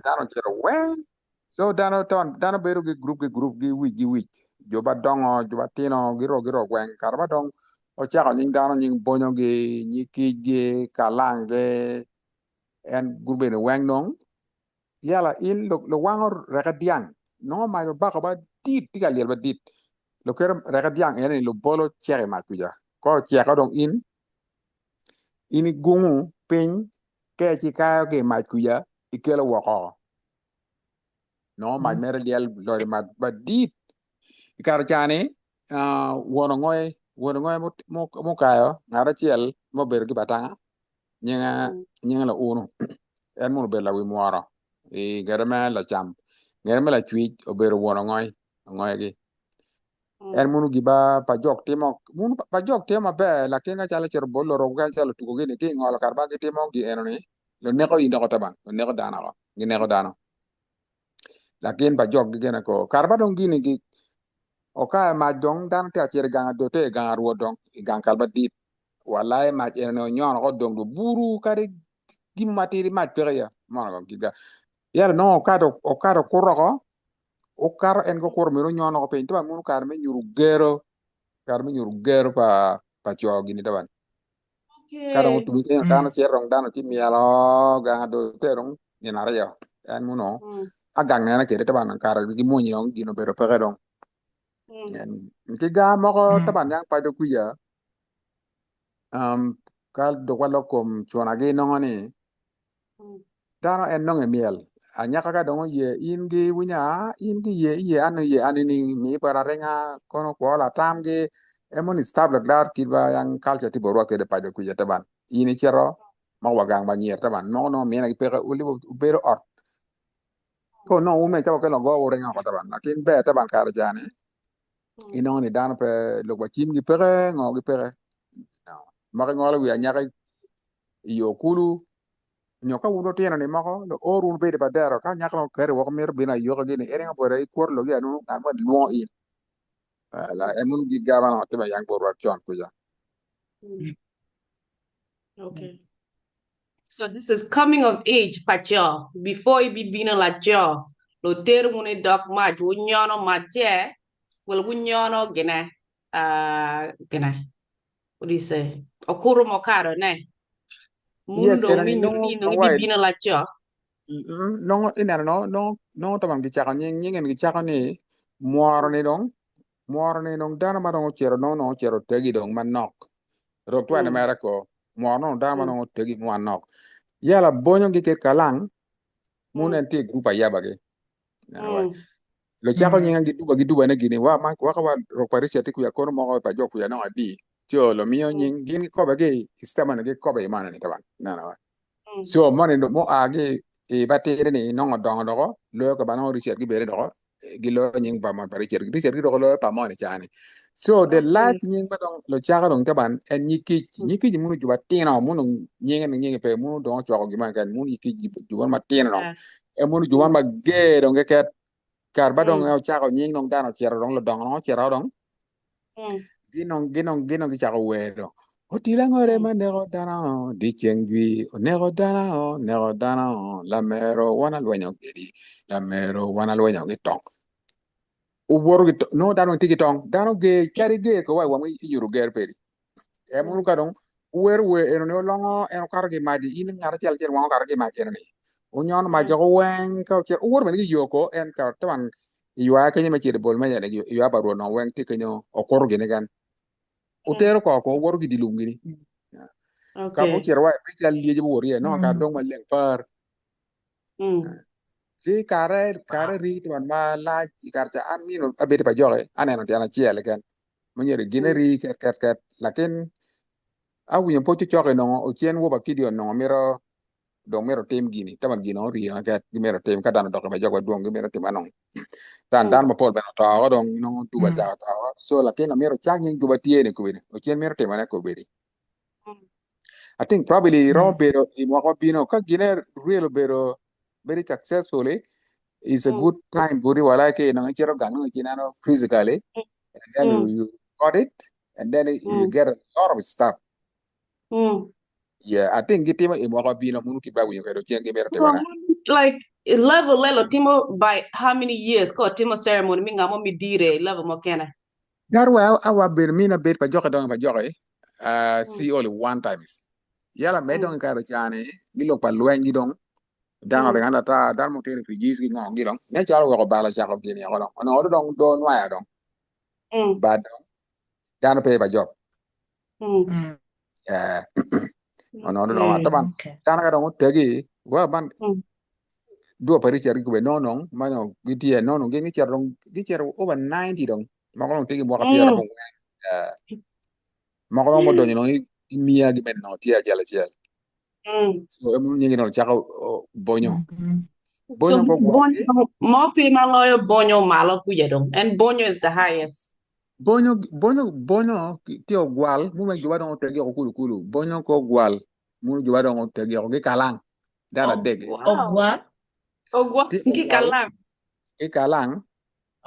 dano chero wen. So dano bedo gi wich. Juba dongo, juba tino, giro gwen. Karba dong, ochako nying dano nying bonyo gi, nyikij kalange, en group ni wen nong. Yala in lo wango reka diang. No ma yo bako ba dit, tiga liel ba dit. Lo kero reka diang, ene lo bolo chere ma kuja. Ko cheka dong ini gungu, piny, ke chi kayo ke ma kuja, ikelo wako. No ma mere liel lori ma ba dit. Ikaro chani, wono ngoy mo kayo, ngara chiel, mo ber ki batanga, nyinga la uno. En mo ber la wi muaro. Gere me la cham. Gere me la chuij, obero wono ngoy gi. En munu giba pajok timo, munu pajok timo be, lakini chala chero bolo roga chala tuko gini ki ngolo karba ki timo gi enoni. Lo neko inda ko taban, lo neko dana ko, gi neko dano. Lakini pajok gi gena ko, karba dong gini gi, oka ma dong dan te achere ganga dote ganga ruo dong, gang kalba dit. Walai ma enoni nyon ko dong do buru kari gimatiri ma pere ya. Mwana ko giga. Yara no okado kuroko, okar en ko kur miro nyono ko pe tiba munu kar me nyuru gero pa cho gini taban karo Okay. tu ke dano cherong dano ti mielo ga do terong ni na yo en muno agang na ke taban kar gi munyi no gino pero pere dong en ti ga mo ko taban yang pa do kuya kal do walo kom chona gi no ngani dano en no miel anya ka dong ye ingi wunya ingi ye anu ni mi para renga kono ko la tamge emon stable dar kiba yang culture ti borwa ke de pade ku taban ini chero ma wagang ma nyer taban no mena pere uli bero ot ko no ume cha ko lo go renga ko taban lakin be taban kar jani ino ni dan pe lo ba tim gi pere ngo gi pere ma ngolo wi anya yo kulu nyoka uno tiena ni mako lo orun be de badero ka nyaklo kere wo mer bina yo ga gini ere ngore ikor lo ya no na ma luo in la emun gi gaba no te ba yang borwa chon ku ja Okay. So this is coming of age, pacho. Before you be being like jo, lo ter mune dog maj, unyono maje, well unyono gene, gene. What do you say? Okuru mokaro ne. yes Mundo era ngi ni no nyuri no ngi wide bibina like jo. no ina no taban gi chaka nyingen gi chaka ni muoro ni dong dana ma dong chero no chero tegi dong manok ro twa na mera ko muoro no dana ma dong tegi manok yala bonyo gi ke kalang munen ti grupa yaba ge lo chako nyinga gi duba ne gini wa ka wa ro pari chati ku ya kono mo pa jo ku ya no adi tio lo mio nying gini ko ba ge sistema ne ge ko ba imana ni taban na so mo ne mo age e batere ni no dong do lo ka ba no ri chati bere do gi lo nying ba ma pari chati ri chati do lo pa mo ne chani so the light nying ba dong lo chaka dong taban en nyiki munu juba tino munu nyinga pe munu do choko gi man kan munu nyiki juba ma tino no e munu juba ma ge dong ge kar ba dong el chako nying nong dano chero dong lo dong no chero dong ginong gi chako wedo otila ngore ma di cheng dwi nego dano la mero wana lwenyo gedi la mero wana lwenyo gi tong uboro gi no dano tigi tong dano ge kari ge ko wa wangi yuru ger peri e munu ka dong wer we eno no longo eno kar gi madi in ngara chel chel wango kar gi madi eno ni unyon ma jogo wen ka che uwor men gi yoko en ka taban ywa kenye ma chiri bol ma yane ywa ba no wen ti kenyo okor gine gan utero ko wor gi dilum gini ka bo Okay. chero wa pe chal lieje bo rie no ka dong ma leng par si kare ri to ma la kar ta an mino abete ba joge aneno ti ana chiele kan mo nyere gine ri ket lakin awu yo pocho choge no o chien wo ba kidio no miro dong mero tim gini taban gino ri na ket mero tim ka dano dok ba jogo dong mero tim anong dan ma pol beno to dong no duba da to so lakin mero chang yin duba tiene ko bene o chien mero tim ana ko bene I think probably Robero in Wakopino Kagine real Bero very successfully is a good time Buri Walake no Chero Gano Chinano physically and then you got it and then you get a lot of stuff. Yeah, I think Gitima in Wakopino Munuki Babu you can change the So, Bertebana. like level lelo timo by how many years ko timo ceremony mi ngamo mi dire level mo kene. Dar wa awa ber mina ber pa joxe dong pa joxe Mm. see only one times yala me Mm. dong ka chane gilo pa lwen gi dong dano de Mm. nganda ta dar mo tere refugees gi ngong gi dong ne chalo ko bala cha ko gini ko dong ono dong do nwa ya dong Mm. bad dano pe pa jox Mm. Mm. eh ono dong Okay. taban Okay. dano ka dong tegi wa ban Mm. dua pari cher ko be no no mano gitie no no gi cher dong gi cher over 90 dong ma ko tegi mo ka piera Mm. bon ma ko mo do no mia gi men no tia jala jala Mm. so emu nyingi no chaka bonyo Mhm. So bonyo ko gwalgi mo pe ma loyo bonyo malo kuya dong, and bonyo is the highest. bonyo tio gwal mu me juba don tege ko kulu kulu bonyo ko gwal mu juba don tege ko gi kalang dana Oh, dege Wow. Ogwal. Ogwa ti nki gwal kalam. gi kalang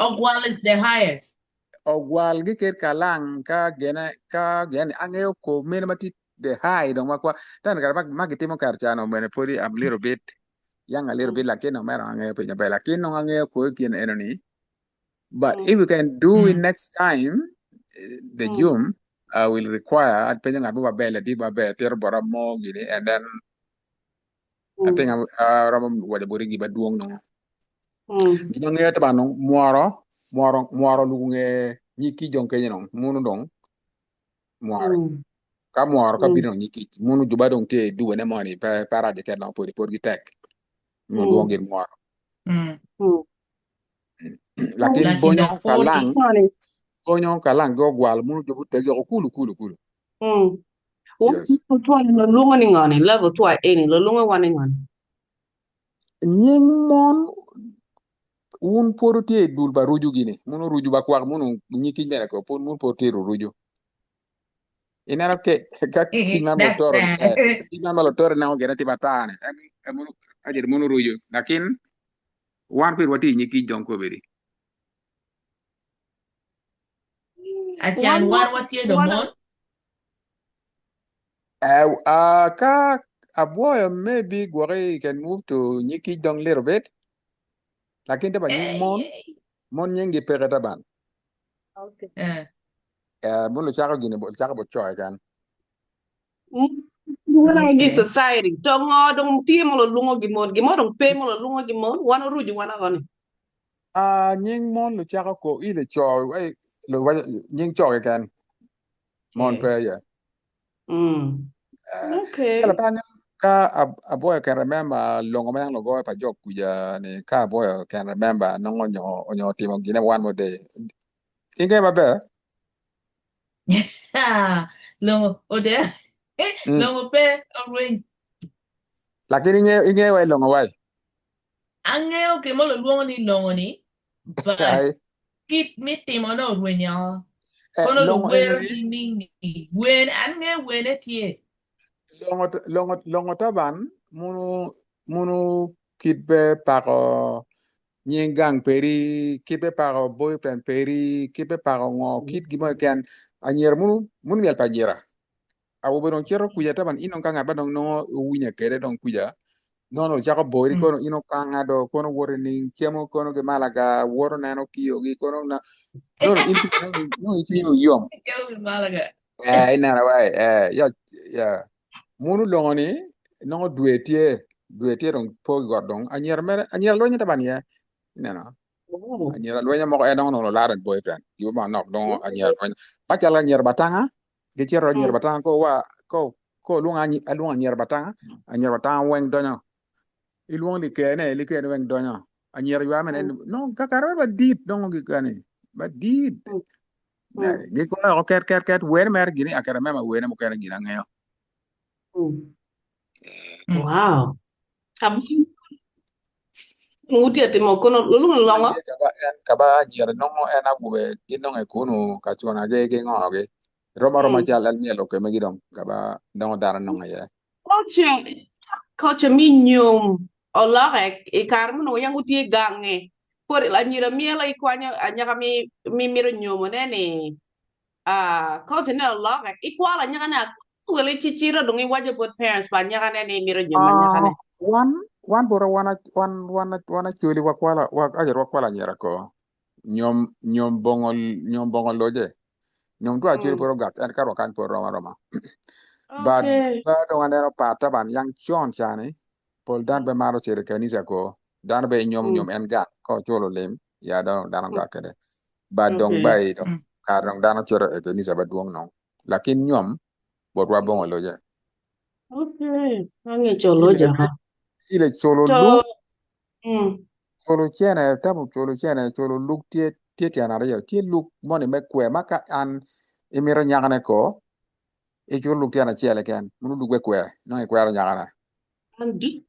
Ogwal is the highest. gwal gi ker kalang ka gene angeo ko men mati the high don makwa dan gar mag timo kar chano men podi am little bit young a little bit like no matter angeo pe nyabela kin no angeo ko kien enoni. But if Mm. we can do it Mm. next time, the Mm. Zoom will require depending on Abuba Bell, Diba Bell, Terbora Mo, and then I think Mm. Ram what the Borigi Baduong no. Mm. Ginong yet banong, Muaro Lunge, Niki Jon Kenyon, Munudong, Muaro. Mm. Kamuaro Mm. Kabino Niki, Munu Jubadong Te do any money, para the cat now for the Porgitek. Munduong Mm. in Muaro. Mm. Mm. Lakin Like in the Kalang, 40. Funny. Bonyo Kalang, go Gwal, Munu Jubu Tegi, Kulu. Mm. What Yes. tuwa lo lunga ni ngani level tuwa eni lo lunga wani ngani. Nying mon un poro tie dul ba ruju gini munu ruju ba kwak munu nyiki mere ko pun mun poro tie ruju inara ke ka kinga mo That's toro sad. kinga mo toro na ogera ti batane munu ajer munu ruju lakin wan pir wati nyiki jonko beri Achan war what year the One month? ka aboy maybe gore can move to nyiki jong little bit lakin ta ba nying Hey. mon nyingi pere taban okay. munu chaka gini bo chaka bo choy kan Wala gi Okay. society to ngodong timo lo lunga gimon dong pe mo lo lunga gimon wana ruju wana gani. nying mon lu chaka ko ile cho ai lu wa nying cho kan mon pe Okay. ya Mm. kala Okay. tanya ka aboy can remember longo mang logo pa jok kuja ni ka aboy can remember no onyo timo gine one more day inge mabe Longo, ode. mm Longo pe, ring. lakini inge wa longo wai Angeo ke mo lo luongo ni longo ni, but ai kit mi timo no ring ya. Kono lo longo wero enoni ni ni. Wen ange wen etie. longo taban munu kitbe pako nying gang peri kipe paro boyfriend peri kipe paro ngo kit gimo kan anyer mun yal pajera awu benon chero kuya taban ino kanga badong no winya kere don kuya no no jako boyri Mm. kono ino kanga do kono wore ni chemo kono ge malaga woro nano kiyo gi kono na no no inti no inti no yom Ikaw mi Malaga. ina na wai ya ya munu longoni no duetie don po godong anyer mere anyer lo nyata ban ye ina Oh. anyira lwenya moko en ono no laran boyfriend yu ma nok don anyira lwenya pa chala anyira batanga ge chero anyira Mm. batanga ko luonga luonga anyira batanga anyira batanga weng donyo iluong li kene weng donyo anyira yu amen Mm. no kakaro ba dit dongo gi kani ba dit Mm. na Mm. ge ko ker wer mer gini akara mema wene mo kera gina ngeo Mm. Mm. Wow. Nguti ati mo kono lo lunga man longa. ye kaba anyira nongo en agube ginong e kunu kachuna ge ngoge roma Mm. chal al mielo ke megidong kaba dongo dara nongo ye Culture, culture mi nyum olorek e karmo no yang utie gange. Por la nyira miela i kwanya anyaka mi miro nyumo nene. Culture ne olorek i kwala nyaka na wele chichira dungi waje both parents pa nyaka nene miro nyuma nyaka Uh, ne. one wan bora wana chuli ajer wakwala nyera ko nyom bongo loje nyom dwa chuli poro gat en karo kan poro roma but Okay. ba do ngane pata ban yang chon chane pol dan be maro chere kanisa ko dan be nyom en gat ko cholo lem ya dan ga kede ba dong Okay. bai dong karong dan chere kanisa ba duong no lakin nyom bodwa bongo loje Okay. Ang cholo jaha. ile cholo So, luk cholo chene cholo luk tie tiana yo tie luk moni me kwe maka an imiro nyagane ko e cholo luk tiana chiele ken munu luk be kwe no e kwero nyagane Andi.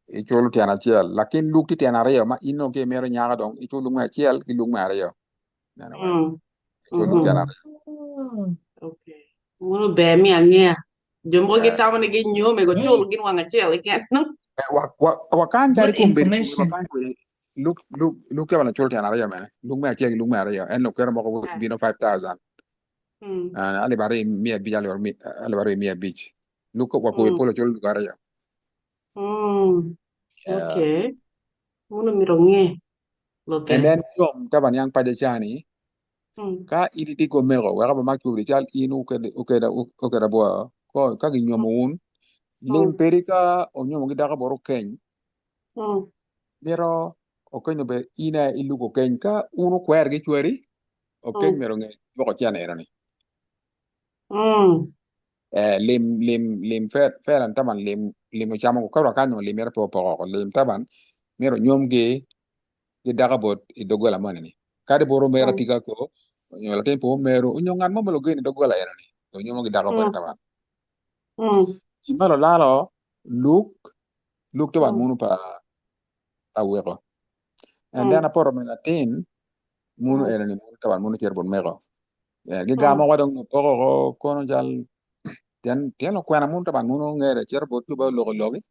e cholo tiana chiel lakin luk ti tiana yo ma ino ke miro nyaga dong e cholo luk chiel ki luk ma yo nana wa cholo luk tiana Okay. Munu be mi angea. Jumbo yo kita mana gi nyome go cholo gin wanga chele ken. wakan dari Good kumbiri information. wakan luk tiana cholo tiana yo mene luk ma chiel luk ma yo en no kero mo ko bino 5000 ali bare mia bi ali bare mia beach luko kwa ko polo chol gara ya Okay. Munu mironge. and Okay. then yom taban yang paja chani ka ini ti ko mego wa ba maktu ri chal inu ke da bo ko ka gi nyom un lim perika o nyom gi daga boro ken mero o ken be ina ilu ko ken ka unu kwer gi chweri o ken mero nge boko chana erani lim feran taban lim chamo ko ka ka no lim mero po lim taban mero nyom gi daga bot i dogola manani kade boro mera tika ko nyola tempo mero unyongan mo melo gene dogola erani to nyomo gi daga bot taban kimalo lalo luk taban munu pa awego and then aporo mena tin munu erani munu taban munu terbon mego gi gamo wadong no poro kono jal ten lo kwana munu taban munu ngere terbot ku ba logo logi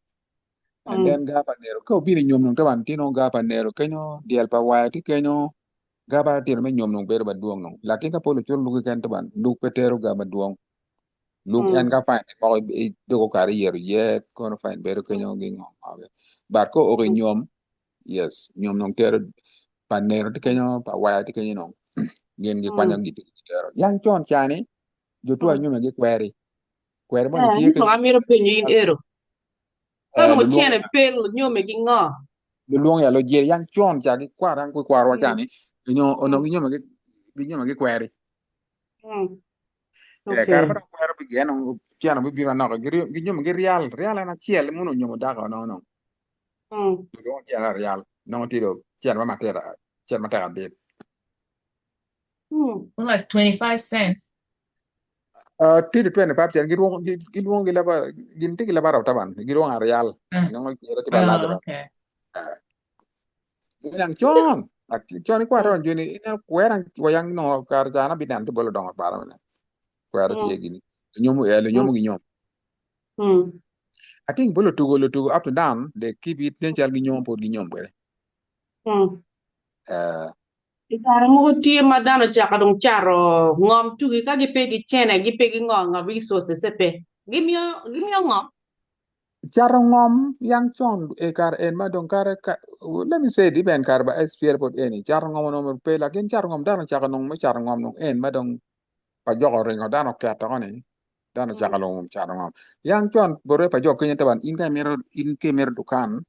and then ga panero ko bini nyom no taban tino ga panero kenyo diel pa waya ti kenyo gaba tir me nyom nong bedo baduong nong lakin ka polo chul lugu kan taban luk petero gaba duong luk en ga fine mo do kari yer yet kono fine bedo kenyo gi ngom ave bar ko o nyom yes nyom nong tero panero ti kenyo pa waya ti kenyo nong ngien gi kwanya gitu tero yang chon chani jotua nyome gi kweri mo ni tie ke No amiro penyo in ero. Kano mo lu luong chene pel nyome gi ngo. lu luong ya lo jer yang chon cha gi kwaran ku kwarwa chani nyo onong gi nyome gi kweri kar Okay. ba kwero bi geno chiano bi bira no gi nyum gi real na chiel muno nyum daga no do chiara real no tiro chiano ma matera chiel matera de Like 25 cents. tiro 25 chiel gi ruong gi laba gin tigi laba taban gi ruong real no tiro ti bala Oh, jaba okay. yang chon chon ko ron juni ina kweran wayang no kar jana bidan to bolo dong para ne kwero ti gini nyum gi nyum I think bolo tugo up to down they keep it then chal gi nyum pod gi nyum kwere Itara mo tie madano chaka dong charo ngom tugi ka gipegi chene gipegi ngong resources sepe. Gimio ngom. Charo ngom yang chon e kar en ma don kar let me say di ben kar ba SPL pod eni charo ngom no mer pe lakin charo ngom dano chaka nong me charo ngom nong en ma don pa jogo ringo dano kata ngoni dano chaka long charo ngom yang chon bore pa jog kenya taban in ke mero dukan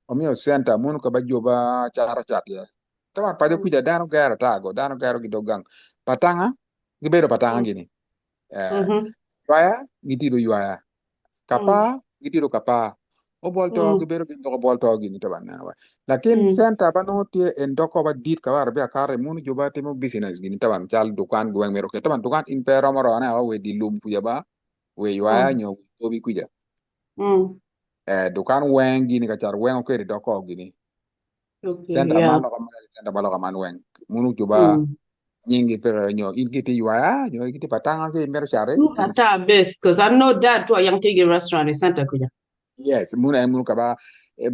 o mio center mun ko ba joba charo chat ya taban pa jo kuja dano garo gi dogang patanga gibedo patanga gini yuaya gitido yuaya kapa gitido kapa o bolto gi bero gi ndoko bolto gi ni taban na wa lakin center ba no tie en doko ba dit ka war be akare mun juba timo business gi ni taban chal dukan gu mero ke taban dukan in pero maro na we di lum puya ba we yuaya nyo to bi kuja dukan wen gi ni ka char wen ko ri doko gi ni Okay, center yeah. man lo ka center ba lo ka man wen mun juba nyingi pero nyo in giti yuaya nyo giti patanga gi mero chare Ata best, because I know that to a young tiggy restaurant in Santa Kuja. yes mun ka ba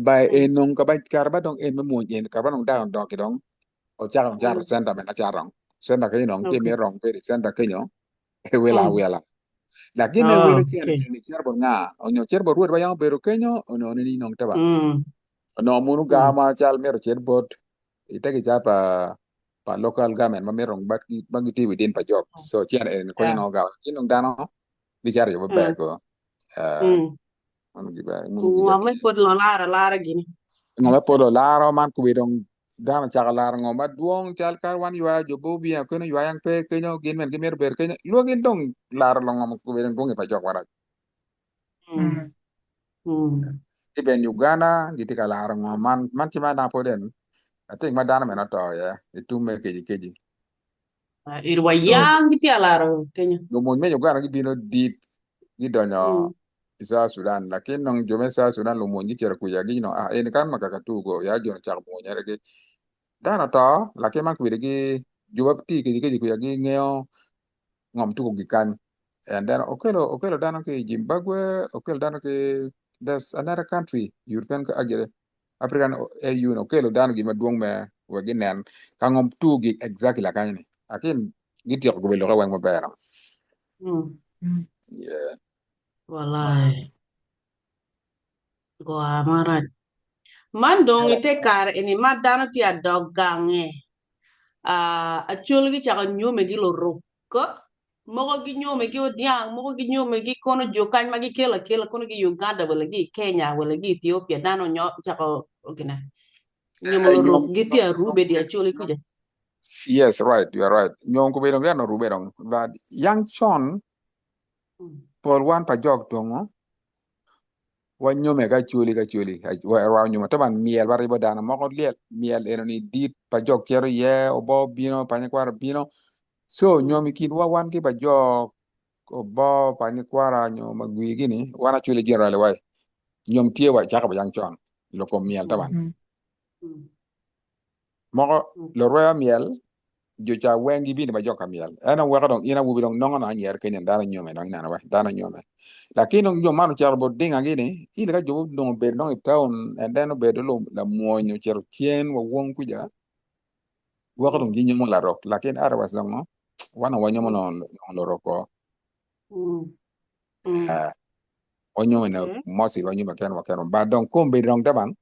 by enong ka ba karba dong en mo en ka ba dong down dong ki dong o charong senda me na charong senda ke nong ke me rong pe senda ke nyo e wela Lakini Oh, welo chiel okay. ni cher bon nga onyo cher bo ruot bayang bero kenyo ono ni nong taban Mm. ono munu Mm. gama chal mero cher bot itagi chapa pa local government mamerong bagi ti within pa jok so chiel en ko Yeah. no ga kinong dano di char yo ba Mm. ko eh Mm. munu giba ti Ngome pod lo lara gini. ngala polo laro man ku widong dano chaka lar ngoma duong chal kar wan ywa jo bo bia ko no ywa yang pe kenyo gin men gemer ber kenyo luogin dong lar lo ngom ku widong dong pa jok wara Mm. Mm. iben Uganda giti ka lar ngom man ti ma na poden I think ma dano men to ya itu me keji Irwa so yang gitu ya laro Kenya. lo mon me Uganda gi bino deep gi donyo Mm. South Sudan lakin nong jome South Sudan lo mon gi cer ku ya gi no en kan makaka tugo ya jo chak mo nyere gi dano to lakin man ku gi juba ti keji ku ya gi ngeo ngom tugo gi kan and then okelo dano ke Zimbabwe okelo dano ke there's another country European ka ajere African AU no okelo dano gi maduong me wegi nen ka ngom tugi exactly la kan ni akin gitiyo ko belo ka wang mabera Mm. yeah Wallahi. Gua marat. Man dong ite kar ini madano ti adog gange. Achul gi chaka nyume gi loro. Ko mogo gi nyume gi odiang, mogo gi nyume gi kono jokany magi kela kono gi Uganda wala gi Kenya wala gi Ethiopia dano nyo chaka ogina. Nyume loro nyom giti arube di achul kuja. yes right you are right nyom ko belo no rube dong but young chon Mm. por wan pa jog dongo wan nyome ka chuli wa nyoma to ban miel bari bo dana moko liel miel eno ni dit pa jog kero ye obo bino pa ni kwar bino so nyomi kin wa wan ki pa jog obo pa ni kwara nyoma gwi gini wana chuli general wai nyom tie wa chaka ba yang chon loko miel taban Mm. moko Mm. lo roya miel jo cha wengi bini ba joka miel ana wa kadon ina wubi dong nongo na nyer kenyan dana nyome dong ina wa dana nyome lakini nyo manu char bo dinga gini ile ka jo no be no town and then be do la moño chero chien wa won kuja wa kadon gi nyomo la rok lakini ara was dong wana wa nyomo no lo roko Mm. Mm. eh wa nyomo na Okay. mosi wa nyomo kan wa kan ba dong ko be dong taban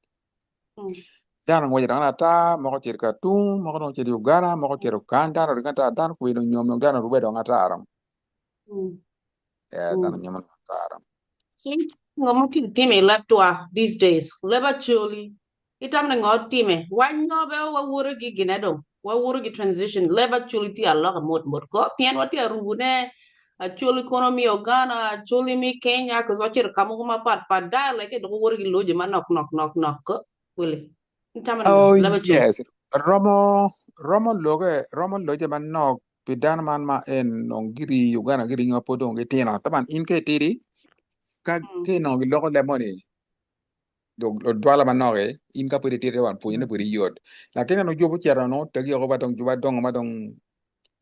Mm. dana ngwa dana ta mo ko cher ka tu mo ko cher Uganda mo ko cher kanda ro kanta dan ko no nyomo dana rube dong ata aram Mm. dana Mm. nyomo ta aram See, ngom ti time left these days. Leba choli. Itam na ngot time. Wanyo be wa wuro gi ginedong. Wa wuro gi transition. Leba choli ti Allah mot ko. Pian wati arubune. A choli kono mi Uganda, a choli mi Kenya, cause wachir kamu kuma pat da like do wuro gi loje ma knock ko. Wili. Itam na Oh leba choli. yes, Romo loje man no pidan man ma en non giri Uganda giri nga podong ke tina taban in ke tiri ka Mm. ke no logo lemoni do dwala man no in ka pudi tiri wan punya pudi yod lakini no jobu chera no tagi ko batong juba dong ma dong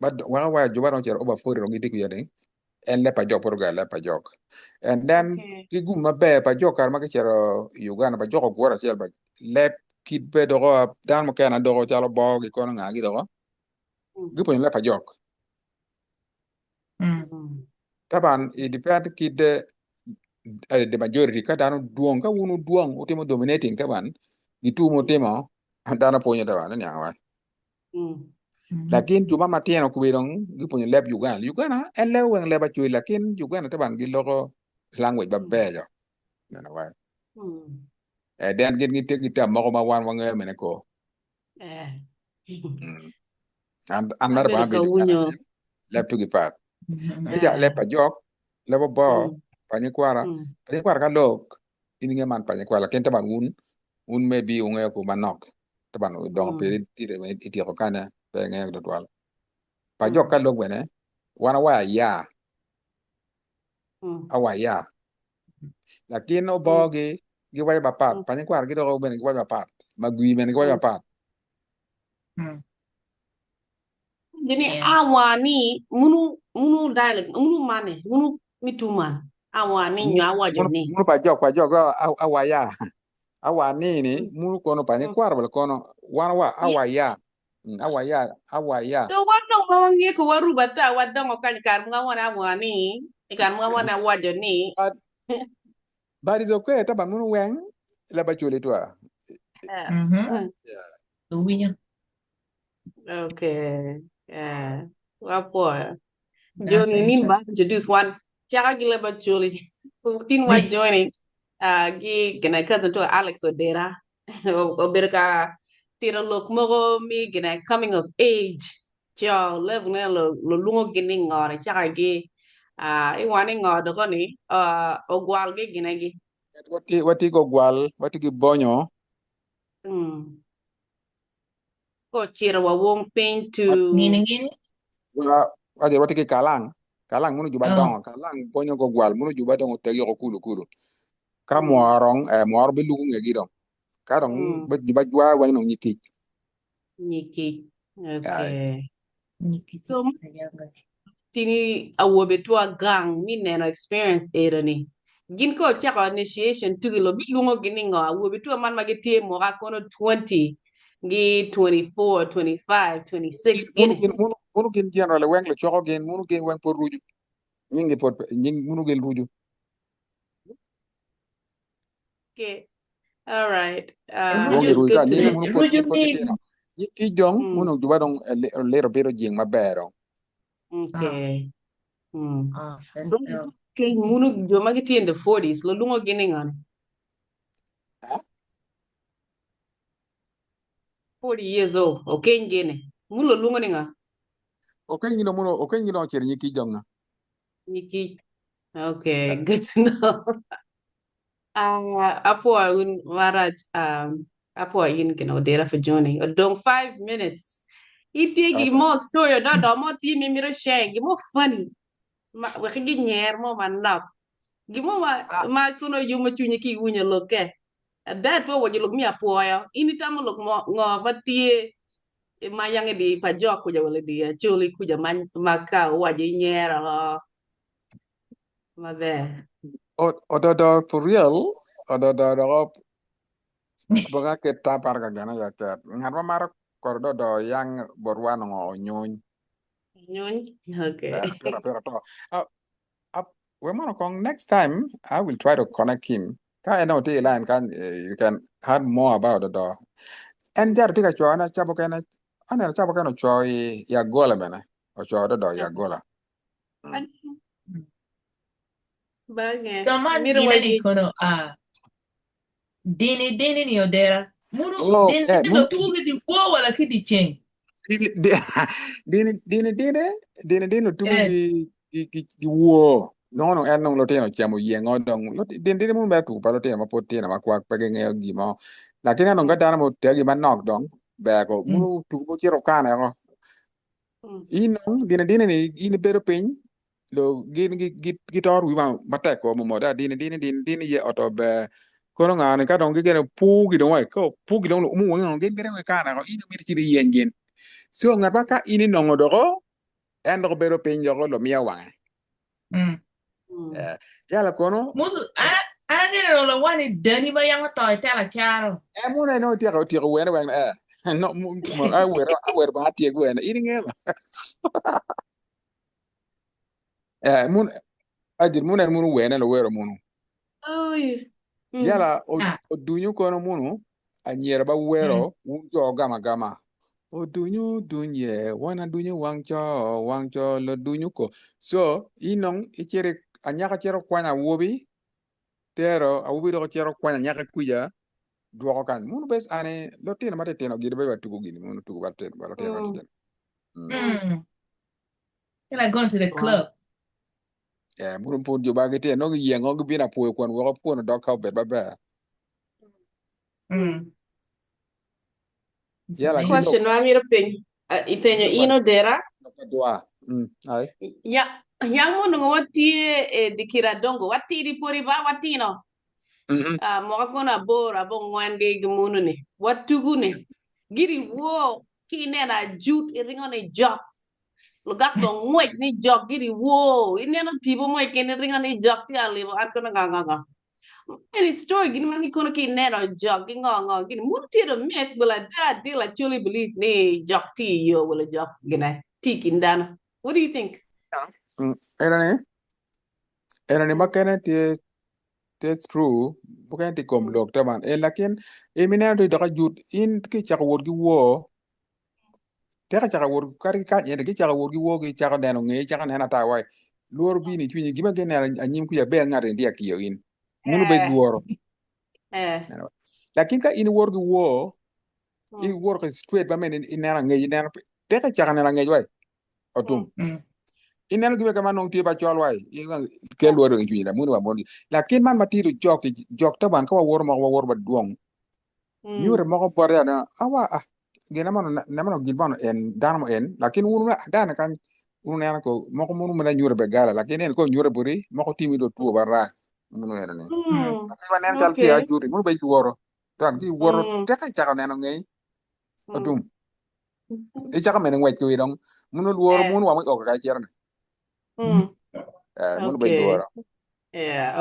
bad wa juba dong chera oba fori rongi diku yade en le pa jok porga le pa jok and then Okay. ki gum mabe pa jok kar ma ke chera Uganda pa jok ko ra chel ba le kit be do dan mo kana do chalo bo gi kono nga gi do Mm. gipo la pa jok Mm. taban it depend kid the majority ka dano duong ka unu duong utimo dominating taban gitu mo timo dano ponyo taban ni angwa Mm. lakin juba matieno kubirong gipo leb Uganda en le wen leba chui lakin Uganda taban gi logo language ba bejo na wa Mm. den gin gi tegi ta mo ma wan wange mene ko Eh. and nar Abel ba ka be Uganda unyo. tim leb to gi pat eja Eh. le pa jok lebo bo Mm. panyikwara Mm. panyikwara ka lok in nge man panyikwara lakin taban un maybe unge ko manok taban dong Mm. pe tire me iti ko kana pe nge do twal pa jok Mm. ka lok bene wana wa ya Mm. awa ya lakin no Mm. bogi gi wa ba pat Mm. panyikwara gi do bene gi wa ba pat magwi bene gi wa ba Mm. pat Jadi Yeah. awani munu dialect munu mane munu mituman awani nyo awajo ni. mun pa jok awa ya awa nini Mm. mun kono Mm. panyikwara bel kono wana wa awa ya Yes. awa ya To wano mawangi ko waru bata wadang okan kar mga wana awani Ikan mwa na wajo ni. But it's okay. Taban mun weng la ba chule twa. Winyo. Okay. Yeah. Wapo. That's Johnny nin interesting. ba introduce one. Chaka gila ba chuli. Tin wa joining. Gi gina cousin to Alex Odera. Oberka tira look mogo mi gina coming of age. Cho level na lo lungo gini ngore chaka gi iwani ngode koni ogwal gi gina gi. Wati go gwal, wati gi bonyo. Ko chira wa wong pin to Ngini. Wati gi kalang. Kalang munu juba dong. Kalang bonyo go gwal munu juba dong tegi go kulu. Ka moarong moar bi lugu ngegi dong. Ka dong juba jwa wang no nyiki. Okay. So tini awobe to a gang mi neno experience erani. Gin ko chako initiation tugilo bi lungo giningo awobe to a man magete mo kono 20 gi 24 25 26 gini. Munu gin general weng le choko gin munu gin weng por ruju. Nyingi pot nying munu gin ruju. Okay. All right. Ruju ni nyiki jong munu juba dong lero bero jing mabero. Okay. That's Okay, munu jo magiti in the 40s lo lungo giningan. 40 years old. Okay, ngene. Mulo lungo ninga. Okay, ngino cher nyiki jong na. Nikki. Okay, good to know. Apo un Maraj apo yin kino data for joining. Dong 5 minutes. Iti gi mo story da do mo ti mi miro share gi mo funny. Ma wa gi nyer mo man nap. Gi mo ma kuno yu mo chunyi ki wunya loke. That wo waji lok mi apo yo. Ini tamo lok mo ngo ba tie ma yang di pa jok ku ja wala di chuli ku ja man maka waji nyer ma be. Ododo for real, ododo baga ke tapar ka gana ya ke ngarwa mar kordo do yang borwano ngo nyun. Okay. Pero to. We man kong next time I will try to connect him. Ka eno ti line kan you can add more about the door. And jar tika cho ana chabo kana ana chabo kana cho ya gola bana. O cho do ya gola. Bagay. Daman Miro gina di waji. kono dini ni odera. Munu dini lo tugu di wo wala ki di change. Dini lo tugu di wo. No en no lo teno chamo yengo dong. Dini mun ba tu pa lo teno ma potena ma kwa pege ngeo gimo. Lakini no ngada mo tegi man nok dong. Ba ko munu tugu mo chiro kana ko. Inong dini ni ini bero piny lo gi tor wi ma tek ko mo da dini ye oto be kono ngane ka dong gene pu gi dong ko pu gi dong mu ngon gen gene kana ko ini mi ti yengen so ngaba ka ini nongo dogo en do bero piny jogo lo miya wange yala kono Musu ana gene lo wani dani ba yang to tela charo. Mu na no ti ko wena wena no mo I wear ba ti wena ini ngela mun ajir mun wena lo wero munu Oh, yeah. yala o dunyu kono munu anyera ba wero jo gama o dunyu dunye wana dunyu wangcho lo dunyu ko so inong ichere anyaka chero kwanya wobi tero awubi do chero kwanya nyaka kuja duoko kan munu bes ane lo tino mate tino gidi beba tugu gini munu tugu balte balo tino mate tino Like going to the club. Munu pun jo bagete no yengo gbina puo kon wo puo do ka be ba Question no amira pen ipenyo ino dera doa ai ya yang mo ngo wati dikira dongo wati di pori ba wati no mo ko na bora bo ngwande gmunu ne watugu ne giri wo ki nena jut ringo ne jok lo gak do ngwet ni jok giri wo inena tibo mo ke ne ringo ne jok ti ali an ko na nga any story gini mani kono ki neno jok gi ngo gini muti do met bula dad deal actually believe ni jok ti yo wala jok gina ti kindana what do you think era ne ena ni makene te true bukan ti kom lok taban lakin emine to daga jut in ki chak wor gi wo te ka chak wor kari ka yende ki chak wor gi wo gi chak dano nge chak nena ta wai luor bi ni chunyi gima gene anyim ku ya be ngare ndia kiyo in munu be luoro lakin ka in wor gi wo i wor ka straight ba men in nena nge nena te ka chak nena nge wai otum ineno gibe kama nong tie ba chol wai ke luoro in chunyi da munu ba mondi lakin man matiru jok taban ka wor ba duong nyure moko bore ana awa gena mano namano gilbano en danmo en lakin wunu dana kan wunu nana ko moko munu mena nyure be gala lakin en ko nyure buri moko timi do tuo barra munu era ne lakin ba nen kal ti ajuri munu be luoro tan ki woro te ka chaka neno ngei otum e chaka mena ngwet ko idong munu luoro munu wa mo ka cherne munu be luoro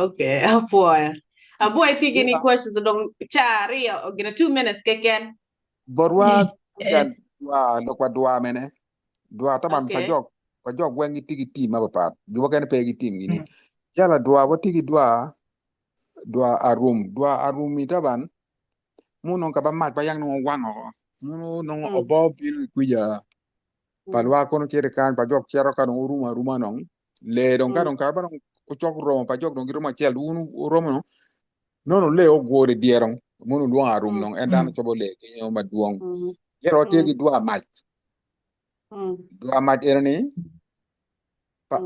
okay boy I think any questions don't chari or get 2 minutes keken borwa kan wa lokwa dua mene dua taban pajok wengi tigi tim abapat dua kan pegi tim gini yala dua watigi dua arum taban muno ka ba mat bayang no wango muno no obo bil kuya palwa kono chere kan pajok chero kan ruma nong le don ka ba ko chok ro pajok don giro ma chel unu romo no le o gore dierong muno lo arum nong endan chobo le kinyo maduong yero tegi dua mat erni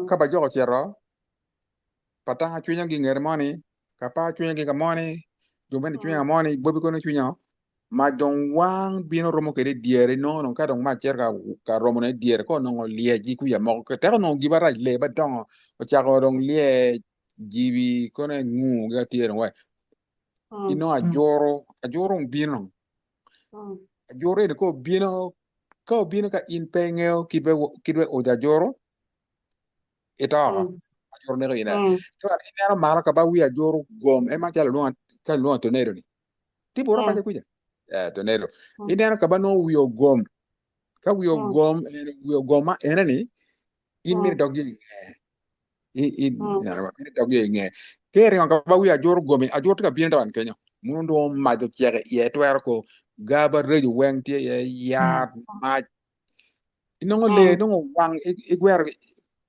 ka ba joko chero patanga chunya gi nger moni ka pa chunya gi moni dumen chunya moni bobi kono chunya ma dong wang bino romo kede diere no ka dong ma cher ka romo ne diere ko no lie ji ku ya mo ka te no gi bara le ba dong o cha ko dong lie jibi kono ngu ga tiere wa ino ajoro bino ajoro de ko bino ka in pengeo kibe o joro ita ajoro ne ina to ina mara ka ba wi ajoro gom e ma jalo no tonero ni tipo ora pa kuja tonero ina ka ba no wi gom ka wi gom ma ena ni in mi dogi in mi dogi nge kere ka ba wi ajoro gom ajoro ka bin tawan kenyo mundo ma do chere ye to er ko gaba reju weng tie ya ma inongo le no wang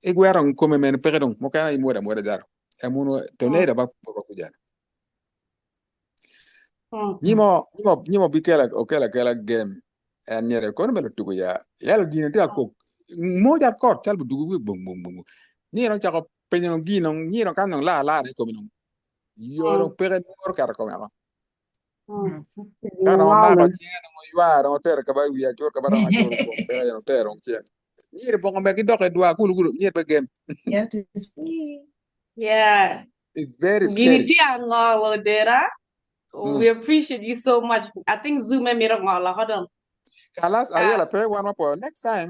igwero come men pegedon mo kana imoda moda dar amuno tonera ba kuja nyimo bikela okela game en nyere kon melo tugo ya yal gino ta ko moja kot tal dugu bong ni no chako penyo gino ni no kan la ko no yo pere mor kar ko ma kana ma ko tiene mo ywa no ter ka ba wi ajor ka ba no ajor ko pere no ter on tien ni bongo me ki doke dwa kulu ni be game it's very scary we appreciate you so much. I think Zoom made me hold on. Kalas ayela pe one more next time